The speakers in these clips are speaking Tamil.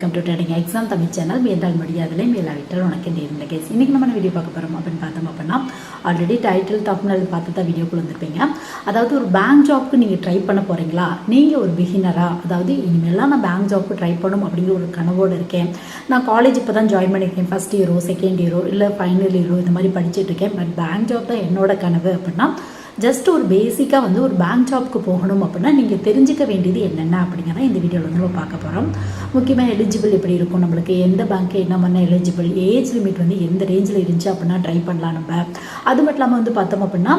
Welcome to trading exam Tamil channel. மேலால் முடியாதலே மேலாவிட்டால் உனக்கு இந்த கேஸ் இன்றைக்கி நம்ம வீடியோ பார்க்க போகிறோம் அப்படின்னு பார்த்தோம் அப்படின்னா, ஆல்ரெடி டைட்டில் டாப்னல் பார்த்து தான் வீடியோக்குள்ள வந்துருப்பீங்க. அதாவது ஒரு பேங்க் ஜாப்க்கு நீங்கள் ட்ரை பண்ண போகிறீங்களா, நீங்கள் ஒரு பிகினரா, அதாவது இனிமேலாம் நான் பேங்க் ஜாப்க்கு ட்ரை பண்ணணும் அப்படிங்கிற ஒரு கனவோடு இருக்கேன். நான் காலேஜ் இப்போ தான் ஜாயின் பண்ணியிருக்கேன், ஃபஸ்ட் இயரோ செகண்ட் இயரோ இல்லை ஃபைனல் இயரோ இந்த மாதிரி படிச்சுட்டு இருக்கேன். பட் பேங்க் ஜாப் தான் என்னோட கனவு அப்படின்னா, ஜஸ்ட் ஒரு பேசிக்காக வந்து ஒரு பேங்க் ஜாப்க்கு போகணும் அப்படின்னா நீங்கள் தெரிஞ்சிக்க வேண்டியது என்னென்ன அப்படிங்கிறத இந்த வீடியோவில் வந்து நம்ம பார்க்க போகிறோம். முக்கியமாக எலிஜிபிள் எப்படி இருக்கும், நம்மளுக்கு எந்த பேங்க்கு என்ன பண்ண எலிஜிபிள், ஏஜ் லிமிட் வந்து எந்த ரேஞ்சில் இருந்துச்சு அப்படின்னா ட்ரை பண்ணலாம் நம்ம. அது மட்டும் இல்லாமல் வந்து பார்த்தோம் அப்படின்னா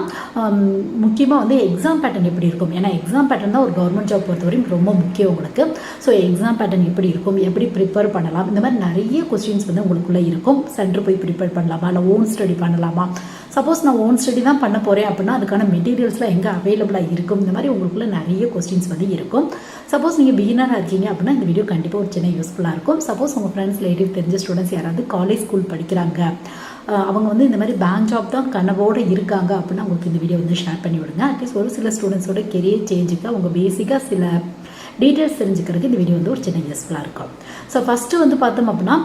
முக்கியமாக வந்து எக்ஸாம் பேட்டர்ன் எப்படி இருக்கும். ஏன்னா எக்ஸாம் பேட்டர்ன் தான் ஒரு கவர்மெண்ட் ஜாப் பொறுத்தவரையும் ரொம்ப முக்கியம் உங்களுக்கு. ஸோ எக்ஸாம் பேட்டர்ன் எப்படி இருக்கும், எப்படி ப்ரிப்பேர் பண்ணலாம், இந்த மாதிரி நிறைய கொஸ்டின்ஸ் வந்து உங்களுக்குள்ளே இருக்கும். சென்டர் போய் ப்ரிப்பேர் பண்ணலாமா இல்லை ஓன் ஸ்டடி பண்ணலாமா. சப்போஸ் நான் ஓன் ஸ்டடி தான் பண்ண போகிறேன் அப்படின்னா அதுக்கான மெட்டீரியல்ஸ்லாம் எங்கே அவைலபிளாக இருக்கும், இந்த மாதிரி உங்களுக்குள்ள நிறைய கொஸ்டின்ஸ் வந்து இருக்கும். சப்போஸ் நீங்கள் பிகினராக இருக்கீங்க அப்படின்னா இந்த வீடியோ கண்டிப்பாக ஒரு சின்ன யூஸ்ஃபுல்லாக இருக்கும். சப்போஸ் உங்கள் ஃப்ரெண்ட்ஸ் ரிலேட்டிவ் தெரிஞ்ச ஸ்டூடெண்ட்ஸ் யாராவது காலேஜ் ஸ்கூல் படிக்கிறாங்க, அவங்க வந்து இந்த மாதிரி பேங்க் ஜாப் தான் கனவோடு இருக்காங்க அப்படின்னா உங்களுக்கு இந்த வீடியோ வந்து ஷேர் பண்ணி விடுங்க. அட்லீஸ்ட் ஒரு சில ஸ்டூடெண்ட்ஸோட கெரியர் சேஞ்சுக்கு அவங்க பேசிக்காக சில டீட்டெயில்ஸ் தெரிஞ்சுக்கிறதுக்கு இந்த வீடியோ வந்து ஒரு சின்ன யூஸ்ஃபுல்லாக இருக்கும். ஸோ ஃபஸ்ட்டு வந்து பார்த்தோம் அப்படின்னா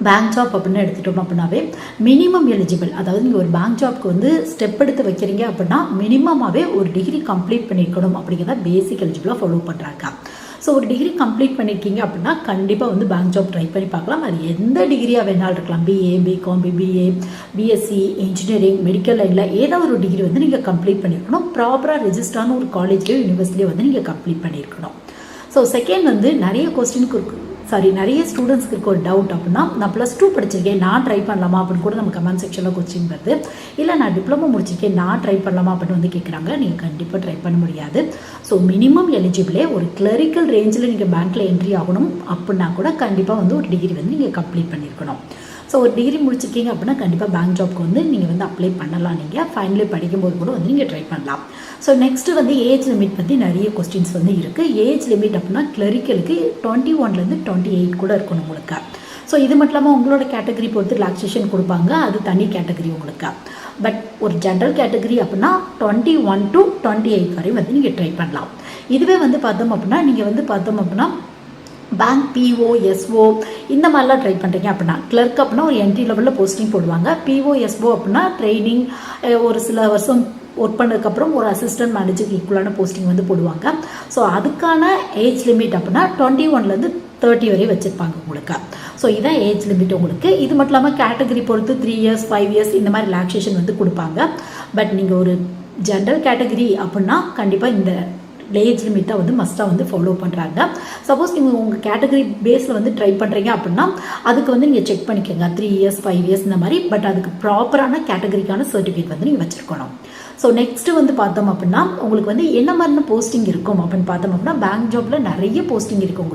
பேங்க் ஜாப் அப்படின்னு எடுத்துட்டோம் அப்படின்னாவே மினிமம் எலிஜிபிள், அதாவது நீங்கள் ஒரு பேங்க் ஜாப்க்கு வந்து ஸ்டெப் எடுத்து வைக்கிறீங்க அப்படின்னா மினிமமாகவே ஒரு டிகிரி கம்ப்ளீட் பண்ணியிருக்கணும் அப்படிங்கிறத பேசிக் எலிஜிபிளாக ஃபாலோ பண்ணுறாங்க. ஸோ ஒரு டிகிரி கம்ப்ளீட் பண்ணியிருக்கீங்க அப்படின்னா கண்டிப்பாக வந்து பேங்க் ஜாப் ட்ரை பண்ணி பார்க்கலாம். அது எந்த டிகிரியாக வேணாலும் இருக்கலாம், BA, BCom, BBA, BSc, engineering, medical லைனில் ஏதாவது ஒரு டிகிரி வந்து நீங்கள் கம்ப்ளீட் பண்ணியிருக்கணும். ப்ராப்பராக ரெஜிஸ்டரான ஒரு காலேஜ்லேயோ யூனிவர்சிட்டியோ வந்து நீங்கள் கம்ப்ளீட் பண்ணியிருக்கணும். ஸோ செகண்ட் வந்து நிறைய ஸ்டூடெண்ட்ஸ்க்கு இருக்க ஒரு டவுட் அப்படின்னா, நான் +2 படிச்சிருக்கேன், நான் ட்ரை பண்ணலாமா அப்படின்னு கூட நம்ம கமெண்ட் செக்ஷனில் கொஸ்டின் வருது. இல்லை நான் டிப்ளமோ முடிச்சிருக்கேன், நான் ட்ரை பண்ணலாமா அப்படின்னு வந்து கேட்குறாங்க. நீங்கள் கண்டிப்பாக ட்ரை பண்ண முடியாது. ஸோ மினிமம் எலிஜிபிளே ஒரு கிளரிக்கல் ரேஞ்சில் நீங்கள் பேங்க்கில் என்ட்ரி ஆகணும் அப்படின்னா கூட கண்டிப்பாக வந்து ஒரு டிகிரி வந்து நீங்கள் கம்ப்ளீட் பண்ணியிருக்கணும். ஸோ ஒரு டிகிரி முடிச்சிருக்கீங்க அப்படின்னா கண்டிப்பாக பேங்க் ஜாப்க்கு வந்து நீங்கள் வந்து அப்ளை பண்ணலாம். நீங்கள் ஃபைனலி படிக்கும்போது கூட வந்து நீங்கள் ட்ரை பண்ணலாம். ஸோ நெக்ஸ்ட்டு வந்து ஏஜ் லிமிட் பற்றி நிறைய கொஸ்டின்ஸ் வந்து இருக்குது. ஏஜ் லிமிட் அப்படின்னா கிளரிக்கலுக்கு 21 28 கூட இருக்கணும் உங்களுக்கு. ஸோ இது மட்டும் இல்லாமல் உங்களோட கேட்டகரி பொறுத்து ரிலாக்ஸேஷன் கொடுப்பாங்க, அது தனி கேட்டகரி உங்களுக்கு. பட் ஒரு ஜென்ரல் கேட்டகரி அப்படின்னா 21 to 28 வரை வந்து நீங்கள் ட்ரை பண்ணலாம். இதுவே வந்து பார்த்தோம் அப்படின்னா நீங்கள் வந்து பார்த்தோம் அப்படின்னா பேங்க் பிஓ, எஸ்ஓ இந்த மாதிரிலாம் ட்ரை பண்ணுறீங்க அப்படின்னா, கிளர்க் அப்படின்னா ஒரு என்ட்ரி லெவலில் போஸ்டிங் போடுவாங்க. பிஓ, எஸ்ஓ அப்படின்னா ட்ரைனிங் ஒரு சில வருஷம் ஒர்க் பண்ணதுக்கப்புறம் ஒரு அசிஸ்டன்ட் மேனேஜருக்கு ஈக்குவலான போஸ்டிங் வந்து போடுவாங்க. ஸோ அதுக்கான ஏஜ் லிமிட் அப்படின்னா 21 to 30 வரை வச்சுருப்பாங்க உங்களுக்கு. ஸோ இதான் ஏஜ் லிமிட் உங்களுக்கு. இது மட்டும் இல்லாமல் கேட்டகரி பொறுத்து 3 years 5 years இந்த மாதிரி ரிலாக்ஸேஷன் வந்து கொடுப்பாங்க. பட் நீங்கள் ஒரு ஜென்ரல் கேட்டகரி அப்படின்னா கண்டிப்பாக இந்த ஏஜ் லிமிட்டை வந்து மஸ்ட்டாக வந்து ஃபாலோ பண்ணுறாங்க. சப்போஸ் நீங்கள் உங்கள் கேட்டகரி பேஸில் வந்து ட்ரை பண்ணுறீங்க அப்படின்னா அதுக்கு வந்து நீங்கள் செக் பண்ணிக்கோங்க 3 years 5 years இந்த மாதிரி. பட் அதுக்கு ப்ராப்பரான கேட்டகரிக்கான சர்டிஃபிகேட் வந்து நீங்கள் வச்சுருக்கணும். ஸோ நெக்ஸ்ட்டு வந்து பார்த்தோம் அப்படின்னா உங்களுக்கு வந்து என்ன மாதிரியான போஸ்டிங் இருக்கும் அப்படின்னு பார்த்தோம் அப்படின்னா, பேங்க் ஜாப்பில் நிறைய போஸ்டிங் இருக்குது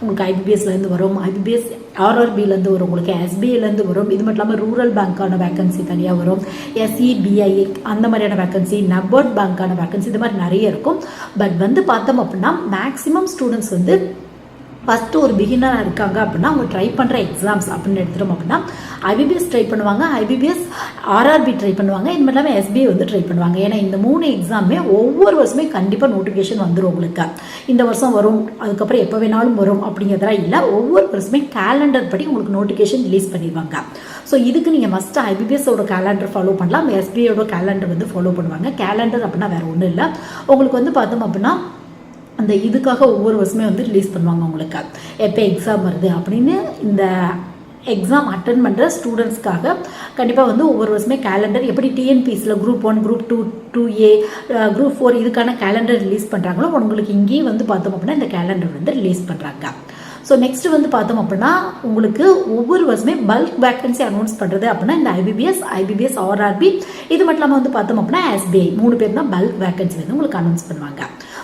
உங்களுக்கு ஐபிபிஎஸ்லேருந்து வரும், ஐபிபிஎஸ் ஆர்ஆர்பிலேருந்து வரும், உங்களுக்கு எஸ்பிஐலேருந்து வரும். இது மட்டும் இல்லாமல் ரூரல் பேங்க்கான வேக்கன்சி தனியாக வரும், எஸ்இபிஐ அந்த மாதிரியான வேக்கன்சி, நபார்ட் பேங்க்கான வேக்கன்சி, இது மாதிரி நிறைய இருக்கும். பட் வந்து பார்த்தோம் அப்படின்னா மேக்ஸிமம் ஸ்டூடெண்ட்ஸ் வந்து ஃபஸ்ட்டு ஒரு பிகினராக இருக்காங்க அப்படின்னா அவங்க ட்ரை பண்ணுற எக்ஸாம்ஸ் அப்படின்னு எடுத்துட்டோம் அப்படின்னா ஐபிபிஎஸ் ட்ரை பண்ணுவாங்க, ஐபிபிஎஸ் ஆர்ஆர்பி ட்ரை பண்ணுவாங்க, இது மட்டும் இல்லாமல் எஸ்பிஐ வந்து ட்ரை பண்ணுவாங்க. ஏன்னா இந்த 3 எக்ஸாமே ஒவ்வொரு வருஷமே கண்டிப்பாக நோட்டிஃபிகேஷன் வந்துடும் உங்களுக்கு. இந்த வருஷம் வரும், அதுக்கப்புறம் எப்போ வேணாலும் வரும் அப்படிங்கிறதெல்லாம் இல்லை. ஒவ்வொரு வருஷமே கேலண்டர் படி உங்களுக்கு நோட்டிஃபிகேஷன் ரிலீஸ் பண்ணிடுவாங்க. ஸோ இதுக்கு நீங்கள் மஸ்ட்டு ஐபிபிஎஸோட கேலண்டர் ஃபாலோ பண்ணலாம், எஸ்பிஐயோட கேலண்டர் வந்து ஃபாலோ பண்ணுவாங்க. கேலண்டர் அப்படின்னா வேறு ஒன்றும் இல்லை, உங்களுக்கு வந்து பார்த்தோம் அப்படின்னா அந்த இதுக்காக ஒவ்வொரு வருஷமே வந்து ரிலீஸ் பண்ணுவாங்க உங்களுக்கு எப்போ எக்ஸாம் வருது அப்படின்னு. இந்த எக்ஸாம் அட்டன் பண்ணுற ஸ்டூடெண்ட்ஸ்க்காக கண்டிப்பாக வந்து ஒவ்வொரு வருஷமே கேலண்டர் எப்படி டிஎன்பிஎஸ்சியில் குரூப் 1, குரூப் 2, 2A, குரூப் 4 இதுக்கான கேலண்டர் ரிலீஸ் பண்ணுறாங்களோ உங்களுக்கு இங்கேயும் வந்து பார்த்தோம் அப்படின்னா இந்த கேலண்டர் வந்து ரிலீஸ் பண்ணுறாங்க. ஸோ நெக்ஸ்ட் வந்து பார்த்தோம் அப்படின்னா உங்களுக்கு ஒவ்வொரு வருஷமே பல்க் வேக்கன்சி அனௌன்ஸ் பண்ணுறது அப்படின்னா இந்த ஐபிபிஎஸ் ஆர்ஆர்பி இது மட்டும் இல்லாமல் வந்து பார்த்தோம் அப்படின்னா எஸ்பிஐ 3 பேர் தான் பல்க் வேக்கன்சி வந்து உங்களுக்கு அனௌன்ஸ் பண்ணுவாங்க.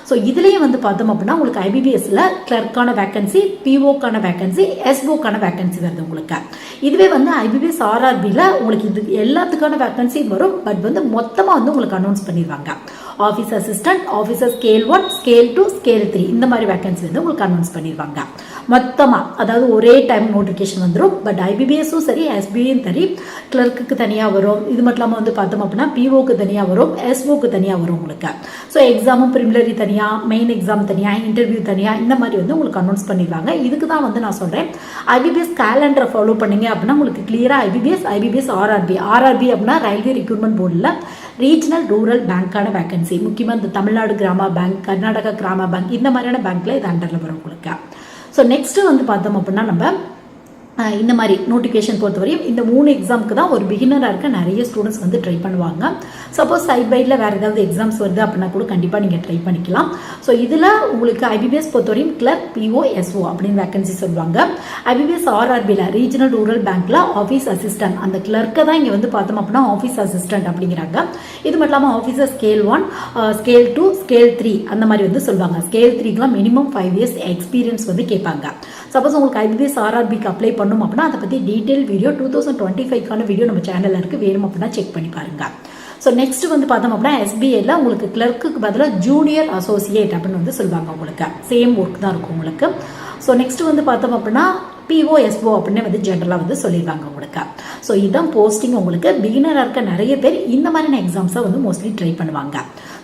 ஸோ இதுலேயும் வந்து பார்த்தோம் அப்படின்னா உங்களுக்கு ஐபிபிஎஸ்ல கிளர்க்கான வேக்கன்சி, பிஓக்கான வேக்கன்சி, எஸ்ஓக்கான வேக்கன்சி வருது உங்களுக்கு. இதுவே வந்து ஐபிபிஎஸ் ஆர்ஆர்பியில் உங்களுக்கு இது எல்லாத்துக்கான வேக்கன்சி வரும். பட் வந்து மொத்தமாக வந்து உங்களுக்கு அனௌன்ஸ் பண்ணிடுவாங்க. Office assistant, officer scale 1, scale 2, scale 3 இந்த மாதிரி வேகன்சி வந்து உங்களுக்கு அனௌன்ஸ் பண்ணிடுவாங்க மொத்தமாக. அதாவது ஒரே டைம் நோட்டிஃபிகேஷன் வந்துடும். பட் ஐபிபிஎஸும் சரி எஸ்பிஐயும் சரி கிளர்க்குக்கு தனியாக வரும். இது மட்டும் இல்லாமல் வந்து பார்த்தோம் அப்படின்னா பிஓக்கு தனியாக வரும், எஸ்ஓக்கு தனியாக வரும் உங்களுக்கு. ஸோ எக்ஸாமும் ப்ரிமிலரி தனியாக, மெயின் எக்ஸாம் தனியாக, இன்டர்வியூ தனியாக இந்த மாதிரி வந்து உங்களுக்கு அனௌன்ஸ் பண்ணிடுவாங்க. இதுக்கு தான் வந்து நான் சொல்கிறேன் ஐபிபிஎஸ் கேலண்டரை ஃபாலோ பண்ணீங்க அப்படின்னா உங்களுக்கு கிளியராக ஐபிபிஎஸ் ஆர்ஆர்பி அப்படின்னா ரயில்வே ரெக்ரூட்மெண்ட் போர்டில் ரீஜனல் ரூரல் பேங்க்கான வேகன்சி, முக்கியமாக இந்த தமிழ்நாடு கிராம பேங்க், கர்நாடகா கிராம பேங்க் இந்த மாதிரியான பேங்க்கில் இது அண்டரில் வரும் உங்களுக்கு. ஸோ நெக்ஸ்ட்டு வந்து பார்த்தோம் அப்படின்னா நம்ம இந்த மாதிரி நோட்டிஃபிகேஷன் பொறுத்தவரையும் இந்த 3 எக்ஸாமுக்கு தான் ஒரு பிகினராக இருக்க நிறைய ஸ்டூடெண்ட்ஸ் வந்து ட்ரை பண்ணுவாங்க. சப்போஸ் சைட் பைடில் வேறு ஏதாவது எக்ஸாம்ஸ் வருது அப்படின்னா கூட கண்டிப்பாக நீங்கள் ட்ரை பண்ணிக்கலாம். ஸோ இதில் உங்களுக்கு ஐபிபிஎஸ் பொறுத்தவரையும் கிளர்க், பிஓ, எஸ்ஓ அப்படின்னு வேகன்சி சொல்லுவாங்க. ஐபிபிஎஸ் ஆர்ஆர்பியில் ரீஜனல் ரூரல் பேங்க்கில் ஆஃபீஸ் அசிஸ்டன்ட், அந்த கிளர்க்கை தான் இங்கே வந்து பார்த்தோம் அப்படின்னா ஆஃபீஸ் அசிஸ்டன்ட் அப்படிங்கிறாங்க. இது மட்டும் இல்லாமல் ஆஃபீஸர் ஸ்கேல் 1, ஸ்கேல் 2, ஸ்கேல் 3 அந்த மாதிரி வந்து சொல்லுவாங்க. ஸ்கேல் 3க்குலாம் மினிமம் 5 இயர்ஸ் எக்ஸ்பீரியன்ஸ் வந்து கேட்பாங்க. சப்போஸ் உங்களுக்கு ஐபிபிஎஸ் ஆர்ஆர்பிக்கு அப்ளை பண்ணணும் அப்படின்னா அதை பற்றி டீட்டெயில் வீடியோ 2025க்கான வீடியோ நம்ம சேனலில் இருக்குது, வேணும் அப்படின்னா செக் பண்ணி பாருங்க. ஸோ நெக்ஸ்ட் வந்து பார்த்தோம் அப்படின்னா எஸ்பிஐல உங்களுக்கு கிளர்க்குக்கு பதிலாக ஜூனியர் அசோசியேட் அப்படின்னு வந்து சொல்லுவாங்க உங்களுக்கு. சேம் ஒர்க் தான் இருக்கும் உங்களுக்கு. ஸோ நெக்ஸ்ட் வந்து பார்த்தோம் அப்படின்னா பிஓ, எஸ்ஓ அப்படின்னு வந்து ஜென்ரலாக வந்து சொல்லிடுவாங்க உங்களுக்கு. ஸோ இதுதான் போஸ்டிங் உங்களுக்கு. பிகினராக இருக்க நிறைய பேர் இந்த மாதிரியான எக்ஸாம்ஸை வந்து மோஸ்ட்லி ட்ரை பண்ணுவாங்க.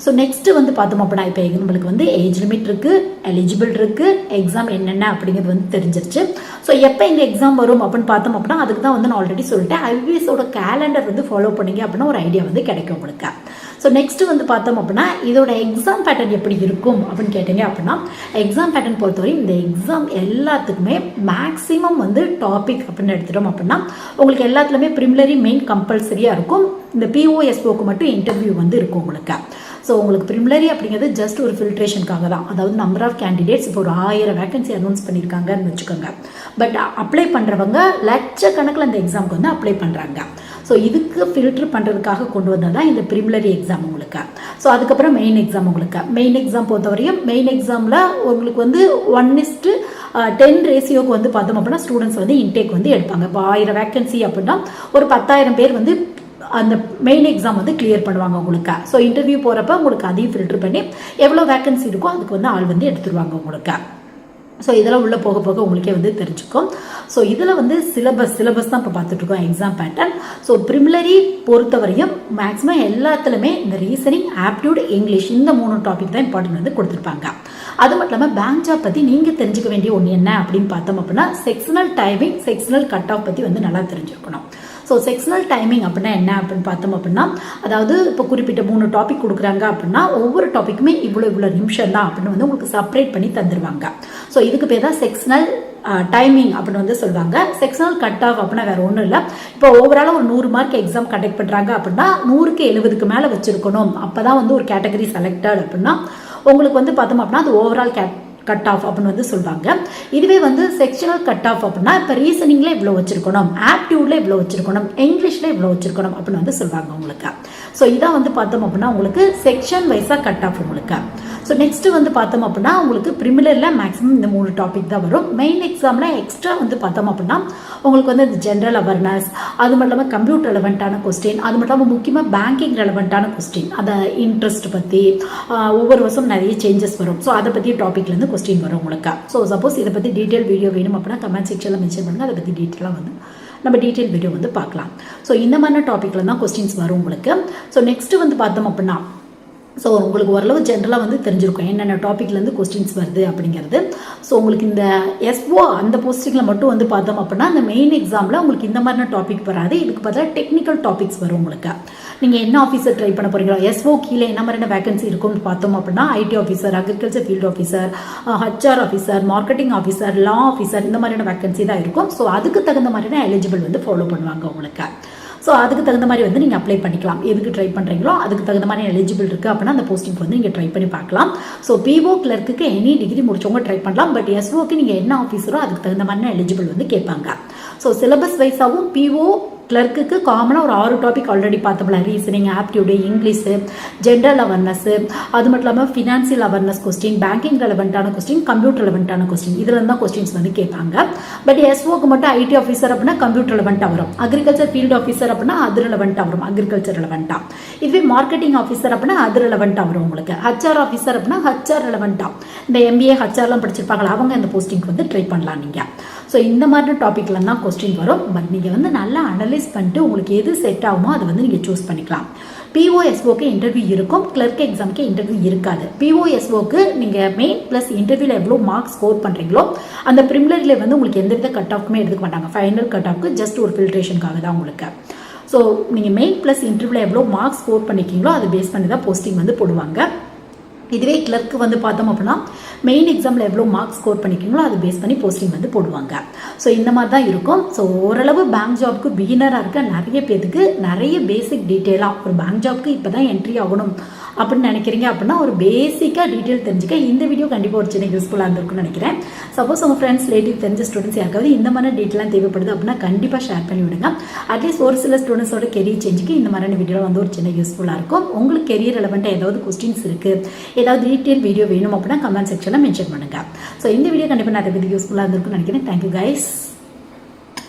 ஸோ நெக்ஸ்ட் வந்து பார்த்தோம் அப்படின்னா இப்போ நம்மளுக்கு வந்து ஏஜ் லிமிட் இருக்குது, எலிஜிபிள் இருக்குது, எக்ஸாம் என்னென்ன அப்படிங்கிறது வந்து தெரிஞ்சிருச்சு. ஸோ எப்போ இந்த எக்ஸாம் வரும் அப்படின்னு பார்த்தோம் அப்படின்னா அதுக்கு தான் வந்து நான் ஆல்ரெடி சொல்லிட்டேன் ஐபிஎஸோட கேலண்டர் வந்து ஃபாலோ பண்ணிங்க அப்படின்னா ஒரு ஐடியா வந்து கிடைக்கும் உங்களுக்கு. ஸோ நெக்ஸ்ட் வந்து பார்த்தோம் அப்படின்னா இதோட எக்ஸாம் பேட்டர்ன் எப்படி இருக்கும் அப்படின்னு கேட்டீங்க அப்படின்னா எக்ஸாம் பேட்டர்ன் பொறுத்தவரை இந்த எக்ஸாம் எல்லாத்துக்குமே மேக்ஸிமம் வந்து டாபிக் அப்படின்னு எடுத்துட்டோம் அப்படின்னா உங்களுக்கு எல்லாத்துலேயுமே ப்ரிமிலரி மெயின் கம்பல்சரியாக இருக்கும். இந்த பிஓஎஸ்ஓக்கு மட்டும் இன்டர்வியூ வந்து இருக்கும் உங்களுக்கு. ஸோ உங்களுக்கு ப்ரிமிலரி அப்படிங்கிறது ஜஸ்ட் ஒரு ஃபில்ட்ரேஷனுக்காக தான். அதாவது நம்பர் ஆஃப் கேண்டிடேட்ஸ் இப்போ ஒரு 1000 வேகன்சி அனௌன்ஸ் பண்ணியிருக்காங்கன்னு வச்சுக்கோங்க. பட் அப்ளை பண்ணுறவங்க லட்சக்கணக்கில் அந்த எக்ஸாமுக்கு வந்து அப்ளை பண்ணுறாங்க. ஸோ இதுக்கு ஃபில்டர் பண்ணுறதுக்காக கொண்டு வந்தது தான் இந்த ப்ரிமிலரி எக்ஸாம் உங்களுக்கு. ஸோ அதுக்கப்புறம் மெயின் எக்ஸாம் உங்களுக்கு. மெயின் எக்ஸாம் பொறுத்தவரையும் மெயின் எக்ஸாமில் உங்களுக்கு வந்து 1:10 ரேஷியோக்கு வந்து பார்த்தோம் அப்படின்னா ஸ்டூடெண்ட்ஸ் வந்து இன்டேக் வந்து எடுப்பாங்க. இப்போ 1000 வேகன்சி அப்படின்னா ஒரு 10,000 பேர் வந்து அந்த மெயின் எக்ஸாம் வந்து கிளியர் பண்ணுவாங்க உங்களுக்கு. ஸோ இன்டர்வியூ போகிறப்ப உங்களுக்கு அதையும் ஃபில்டர் பண்ணி எவ்வளோ வேகன்சி இருக்கோ அதுக்கு வந்து ஆள் வந்து எடுத்துருவாங்க உங்களுக்கு. ஸோ இதெல்லாம் உள்ளே போக போக உங்களுக்கே வந்து தெரிஞ்சுக்கும். ஸோ இதில் வந்து சிலபஸ் தான் இப்போ பார்த்துட்ருக்கோம் எக்ஸாம் பேட்டர்ன். ஸோ ப்ரிமிலரி பொறுத்தவரையும் மேக்ஸிமம் எல்லாத்துலேயுமே இந்த ரீசனிங், ஆப்டியூட், இங்கிலீஷ் இந்த 3 டாபிக் தான் இம்பார்ட்டன்ட் வந்து கொடுத்துருப்பாங்க. அது மட்டும் இல்லாமல் பேங்க் ஜாப் பற்றி நீங்கள் தெரிஞ்சுக்க வேண்டிய ஒன்று என்ன அப்படின்னு பார்த்தோம் அப்படின்னா sectional timing, sectional cut off பற்றி வந்து நல்லா தெரிஞ்சுக்கணும். ஸோ செக்ஷனல் டைமிங் அப்படின்னா என்ன அப்படின்னு பார்த்தோம் அப்படின்னா அதாவது இப்போ குறிப்பிட்ட 3 டாபிக் கொடுக்குறாங்க அப்படின்னா ஒவ்வொரு டாப்பிக்குமே இவ்வளோ நிமிஷம் தான் அப்படின்னு வந்து உங்களுக்கு செப்பரேட் பண்ணி தந்துடுவாங்க. ஸோ இதுக்கு பேர் தான் செக்ஷனல் டைமிங் அப்படின்னு வந்து சொல்லுவாங்க. செக்ஷனல் கட் ஆஃப் அப்படின்னா வேற ஒன்றும் இல்லை. இப்போ ஓவராலாக ஒரு 100 மார்க் எக்ஸாம் கண்டக்ட் பண்ணுறாங்க அப்படின்னா 100க்கு 70க்கு மேலே வச்சிருக்கணும். அப்போ தான் வந்து ஒரு கேட்டகரி செலக்டட் அப்படின்னா உங்களுக்கு வந்து பார்த்தோம் அப்படின்னா அது ஓவரால் கட் ஆஃப் அப்படின்னு வந்து சொல்லுவாங்க. இதுவே வந்து செக்ஷனல் கட் ஆஃப் அப்படின்னா இப்போ ரீசனிங்ல இவ்வளோ வச்சிருக்கணும், ஆப்டியூட்ல இவ்வளோ வச்சிருக்கணும், இங்கிலீஷ்ல இவ்வளோ வச்சிருக்கணும் அப்படின்னு வந்து சொல்லுவாங்க உங்களுக்கு. ஸோ இதான் வந்து பார்த்தோம் அப்படின்னா உங்களுக்கு செக்ஷன் வைஸாக கட் ஆஃப் உங்களுக்கு. ஸோ நெக்ஸ்ட் வந்து பார்த்தோம் அப்படின்னா உங்களுக்கு ப்ரிமிலரில் மேக்ஸிமம் இந்த 3 டாபிக் தான் வரும். மெயின் எக்ஸாமில் எக்ஸ்ட்ரா வந்து பார்த்தோம் அப்படின்னா உங்களுக்கு வந்து இந்த ஜென்ரல் அவேர்னஸ், அது மட்டும் இல்லாமல் கம்ப்யூட்டர் ரெலவெண்ட்டான கொஸ்டின், அது மட்டும் இல்லாமல் முக்கியமாக பேங்கிங் ரெலவெண்ட்டான கொஸ்டின், அதை இன்ட்ரெஸ்ட் பற்றி ஒவ்வொரு வருஷம் நிறைய சேஞ்சஸ் வரும். ஸோ அதை பற்றி டாப்பிக்லேருந்து கொஸ்டின் வரும் உங்களுக்கு. ஸோ சப்போஸ் இதை பற்றி டீட்டெயில் வீடியோ வேணும் அப்படின்னா கமெண்ட் செக்ஷனில் மென்ஷன் பண்ணுங்கள். அதை பற்றி டீட்டெயிலாக வந்து நம்ம டீட்டெயில் வீடியோ வந்து பார்க்கலாம். ஸோ இந்த மாதிரி டாப்பிக்கில் தான் கொஸ்டின்ஸ் வரும் உங்களுக்கு. ஸோ நெக்ஸ்ட் வந்து பார்த்தோம் அப்படின்னா ஸோ உங்களுக்கு ஓரளவு ஜென்ரலாக வந்து தெரிஞ்சிருக்கும் என்னென்ன டாப்பிக்லேருந்து கொஸ்டின்ஸ் வருது அப்படிங்கிறது. ஸோ உங்களுக்கு இந்த எஸ்ஓ அந்த போஸ்டிங்கில் மட்டும் வந்து பார்த்தோம் அப்படின்னா இந்த மெயின் எக்ஸாமில் உங்களுக்கு இந்த மாதிரியான டாபிக் வராது. இதுக்கு பதிலாக டெக்னிக்கல் டாபிக்ஸ் வரும் உங்களுக்கு. நீங்கள் என்ன ஆஃபீஸர் ட்ரை பண்ண போகிறீங்களோ, எஸ்ஓ கீழே என்ன மாதிரியான வேகன்சி இருக்கும்னு பார்த்தோம் அப்படின்னா ID officer, agriculture field officer, HR officer, marketing officer, லா ஆஃபீஸர் இந்த மாதிரியான வேகன்சி தான் இருக்கும். ஸோ அதுக்கு தகுந்த மாதிரியான எலிஜிபிள் வந்து ஃபாலோ பண்ணுவாங்க உங்களுக்கு. ஸோ அதுக்கு தகுந்த மாதிரி வந்து நீங்கள் அப்ளை பண்ணிக்கலாம். எதுக்கு ட்ரை பண்ணுறீங்களோ அதுக்கு தகுந்த மாதிரி எலிஜிபிள் இருக்குது அப்படின்னா அந்த போஸ்டிங் வந்து நீங்கள் ட்ரை பண்ணி பார்க்கலாம். ஸோ பிஓ கிளர்க்கு எனி டிகிரி முடிச்சவங்க ட்ரை பண்ணலாம். பட் எஸ்ஓக்கு நீங்கள் என்ன ஆஃபீஸரோ அதுக்கு தகுந்த மாதிரி எலிஜிபிள் வந்து கேட்பாங்க. ஸோ சிலபஸ் வைஸாகவும் பிஓ கிளர்க்குக்கு காமனாக ஒரு 6 டாபிக் ஆல்ரெடி பார்த்தோம்ல. Reasoning, aptitude, English, general awareness, அது மட்டும் இல்லாமல் ஃபினான்சியல் அவேர்னஸ் கொஸ்டின், பேங்கிங் ரெலவெண்ட்டான கொஸ்டின், கம்ப்யூட்டர் ரெலவெண்ட்டான கொஸ்டின், இதில் தான் கொஸ்டின்ஸ் வந்து கேட்பாங்க. பட் எஸ்ஓக்கு மட்டும் ஐடி ஆஃபீஸர் அப்படின்னா கம்ப்யூட்டர் ரெலவெண்ட்டாக வரும். அக்ரிகல்ச்சர் ஃபீல்டு ஆஃபீஸர் அப்படின்னா அது ரெலவெண்ட்டாக வரும், அக்ரிகல்ச்சர் ரெலவெண்ட்டாக. இதுவே மார்க்கெட்டிங் ஆஃபீஸர் அப்படின்னா அது ரெலவெண்ட்டாக வரும் உங்களுக்கு. ஹச்ஆர் ஆஃபீஸர் அப்படின்னா ஹச்ஆர் ரெலவெண்ட்டாக. இந்த எம்பிஏ ஹச்ஆர்லாம் படிச்சிருப்பாங்களா அவங்க இந்த போஸ்டிங்க்கு வந்து ட்ரை பண்ணலாம் நீங்கள். ஸோ இந்த மாதிரி டாப்பிக்கில் தான் கொஸ்டின் வரும். பட் நீங்கள் வந்து நல்லா அனலைஸ் பண்ணிட்டு உங்களுக்கு எது செட் ஆகுமோ அதை வந்து நீங்கள் சூஸ் பண்ணிக்கலாம். பிஓஎஸ்ஓக்கு இன்டர்வியூ இருக்கும், கிளர்க் எக்ஸாமுக்கு இன்டர்வியூ இருக்காது. பிஓஎஸ்ஓக்கு நீங்கள் மெயின் ப்ளஸ் இன்டர்வியூவில் எவ்வளோ மார்க்ஸ் ஸ்கோர் பண்ணுறீங்களோ அந்த ப்ரிமிலரியில் வந்து உங்களுக்கு எந்தவித கட் ஆஃப்க்குமே எடுத்துக்க மாட்டாங்க. ஃபைனல் கட் ஆஃப்க்கு ஜஸ்ட் ஒரு ஃபில்ட்ரேஷனுக்காக தான் உங்களுக்கு. ஸோ நீங்கள் மெயின் ப்ளஸ் இன்டர்வியூவில் எவ்வளோ மார்க்ஸ் ஸ்கோர் பண்ணிக்கிங்களோ அதை பேஸ் பண்ணி தான் போஸ்டிங் வந்து போடுவாங்க. இதுவே கிளர்க்கு வந்து பார்த்தோம் அப்படின்னா மெயின் எக்ஸாமில் எவ்வளோ மார்க்ஸ் ஸ்கோர் பண்ணிக்கிங்களோ அதை பேஸ் பண்ணி போஸ்டிங் வந்து போடுவாங்க. ஸோ இந்த மாதிரி தான் இருக்கும். ஸோ ஓரளவு பேங்க் ஜாப்க்கு பிகினராக இருக்க நிறைய பேருக்கு நிறைய பேசிக் டீட்டெயிலாக ஒரு பேங்க் ஜாப்க்கு இப்போ தான் என்ட்ரி ஆகணும் அப்படின்னு நினைக்கிறீங்க அப்படின்னா ஒரு பேசிக்காக டீட்டெயில் தெரிஞ்சுக்க இந்த வீடியோ கண்டிப்பாக ஒரு சின்ன யூஸ்ஃபுல்லாக இருந்திருக்குன்னு நினைக்கிறேன். சப்போஸ் உங்கள் ஃப்ரெண்ட்ஸ், ரிலேட்டிவ், தெரிஞ்ச ஸ்டூடெண்ட்ஸ் யாருக்காவது இந்த மாதிரி டீட்டெயிலாம் தேவைப்படுது அப்படின்னா கண்டிப்பாக ஷேர் பண்ணி விடுங்க. அட்லீஸ்ட் ஒரு சில ஸ்டூடெண்ட்ஸோட கெரியர் சேஞ்சுக்கு இந்த மாதிரியான வீடியோ வந்து ஒரு சின்ன யூஸ்ஃபுல்லாக இருக்கும். உங்களுக்கு கெரியர் ரெலவெண்ட்டாக ஏதாவது கொஸ்டின்ஸ் இருக்குது, ஏதாவது டீட்டெயில் வீடியோ வேணும் அப்படின்னா கமெண்ட் செக்ஷனில் மென்ஷன் பண்ணுங்கள். ஸோ இந்த வீடியோ கண்டிப்பாக நிறைய பேருக்கு யூஸ்ஃபுல்லாக இருந்திருக்குன்னு நினைக்கிறேன். Thank you guys.